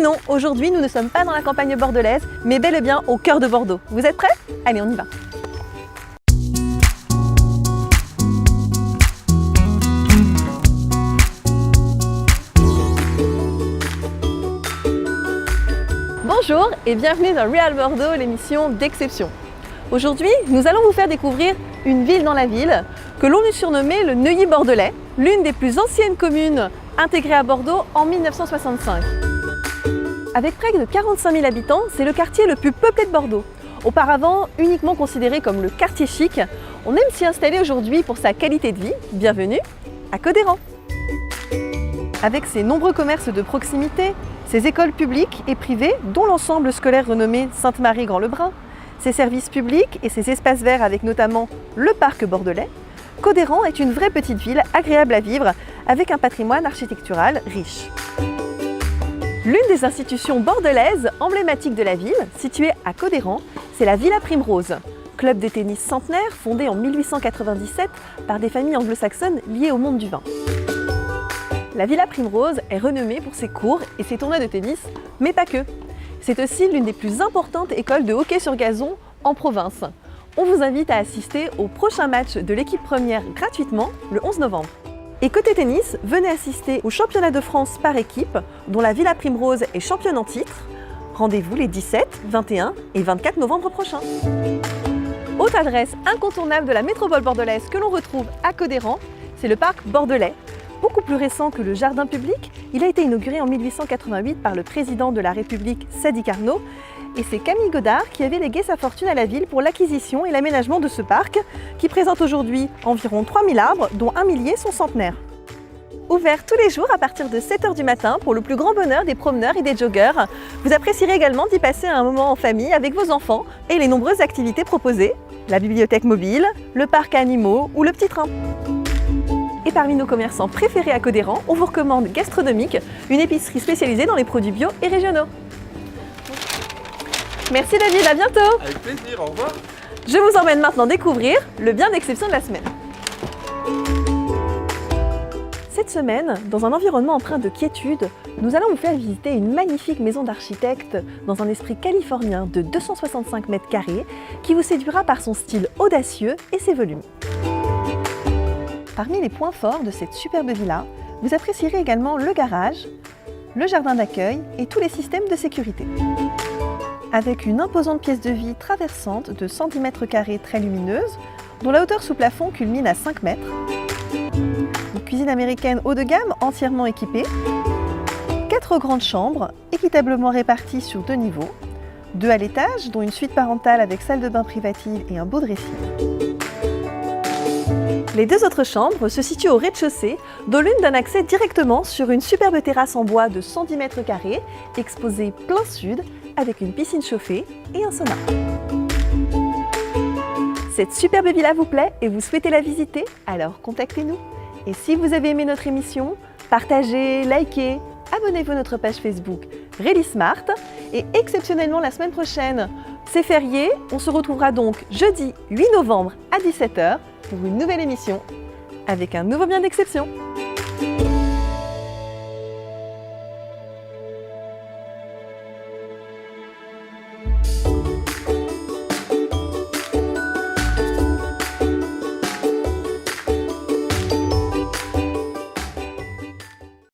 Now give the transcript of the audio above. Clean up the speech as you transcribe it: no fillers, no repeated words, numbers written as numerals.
non, aujourd'hui nous ne sommes pas dans la campagne bordelaise, mais bel et bien au cœur de Bordeaux. Vous êtes prêts? Allez, on y va. Bonjour et bienvenue dans Real Bordeaux, l'émission d'exception. Aujourd'hui, nous allons vous faire découvrir une ville dans la ville que l'on eût surnommée le Neuilly bordelais, l'une des plus anciennes communes intégrées à Bordeaux en 1965. Avec près de 45 000 habitants, c'est le quartier le plus peuplé de Bordeaux. Auparavant, uniquement considéré comme le quartier chic, on aime s'y installer aujourd'hui pour sa qualité de vie. Bienvenue à Codéran. Avec ses nombreux commerces de proximité, ses écoles publiques et privées, dont l'ensemble scolaire renommé Sainte-Marie-Grand-Lebrun, ses services publics et ses espaces verts avec notamment le parc bordelais, Codéran est une vraie petite ville agréable à vivre avec un patrimoine architectural riche. L'une des institutions bordelaises emblématiques de la ville, située à Codéran, c'est la Villa Primrose, club de tennis centenaire fondé en 1897 par des familles anglo-saxonnes liées au monde du vin. La Villa Primrose est renommée pour ses cours et ses tournois de tennis, mais pas que. C'est aussi l'une des plus importantes écoles de hockey sur gazon en province. On vous invite à assister au prochain match de l'équipe première gratuitement le 11 novembre. Et côté tennis, venez assister au championnat de France par équipe, dont la Villa Primrose est championne en titre. Rendez-vous les 17, 21 et 24 novembre prochains. Autre adresse incontournable de la métropole bordelaise que l'on retrouve à Codéran, c'est le parc bordelais. Beaucoup plus récent que le jardin public, il a été inauguré en 1888 par le président de la République Sadi Carnot et c'est Camille Godard qui avait légué sa fortune à la ville pour l'acquisition et l'aménagement de ce parc qui présente aujourd'hui environ 3000 arbres dont 1 millier sont centenaires. Ouvert tous les jours à partir de 7 h du matin pour le plus grand bonheur des promeneurs et des joggeurs. Vous apprécierez également d'y passer un moment en famille avec vos enfants et les nombreuses activités proposées, la bibliothèque mobile, le parc à animaux ou le petit train. Et parmi nos commerçants préférés à Codéran, on vous recommande Gastronomique, une épicerie spécialisée dans les produits bio et régionaux. Merci David, à bientôt. Avec plaisir, au revoir. Je vous emmène maintenant découvrir le bien d'exception de la semaine. Cette semaine, dans un environnement empreint de quiétude, nous allons vous faire visiter une magnifique maison d'architecte dans un esprit californien de 265 mètres carrés qui vous séduira par son style audacieux et ses volumes. Parmi les points forts de cette superbe villa, vous apprécierez également le garage, le jardin d'accueil et tous les systèmes de sécurité. Avec une imposante pièce de vie traversante de 110 mètres carrés très lumineuse, dont la hauteur sous plafond culmine à 5 mètres, une cuisine américaine haut de gamme entièrement équipée, 4 grandes chambres équitablement réparties sur 2 niveaux, 2 à l'étage, dont une suite parentale avec salle de bain privative et un beau dressing. Les 2 autres chambres se situent au rez-de-chaussée, dont l'une donne accès directement sur une superbe terrasse en bois de 110 mètres carrés, exposée plein sud, avec une piscine chauffée et un sauna. Cette superbe villa vous plaît et vous souhaitez la visiter? Alors contactez-nous. Et si vous avez aimé notre émission, partagez, likez, abonnez-vous à notre page Facebook Really Smart. Et exceptionnellement la semaine prochaine, c'est férié, on se retrouvera donc jeudi 8 novembre à 17 h pour une nouvelle émission avec un nouveau bien d'exception.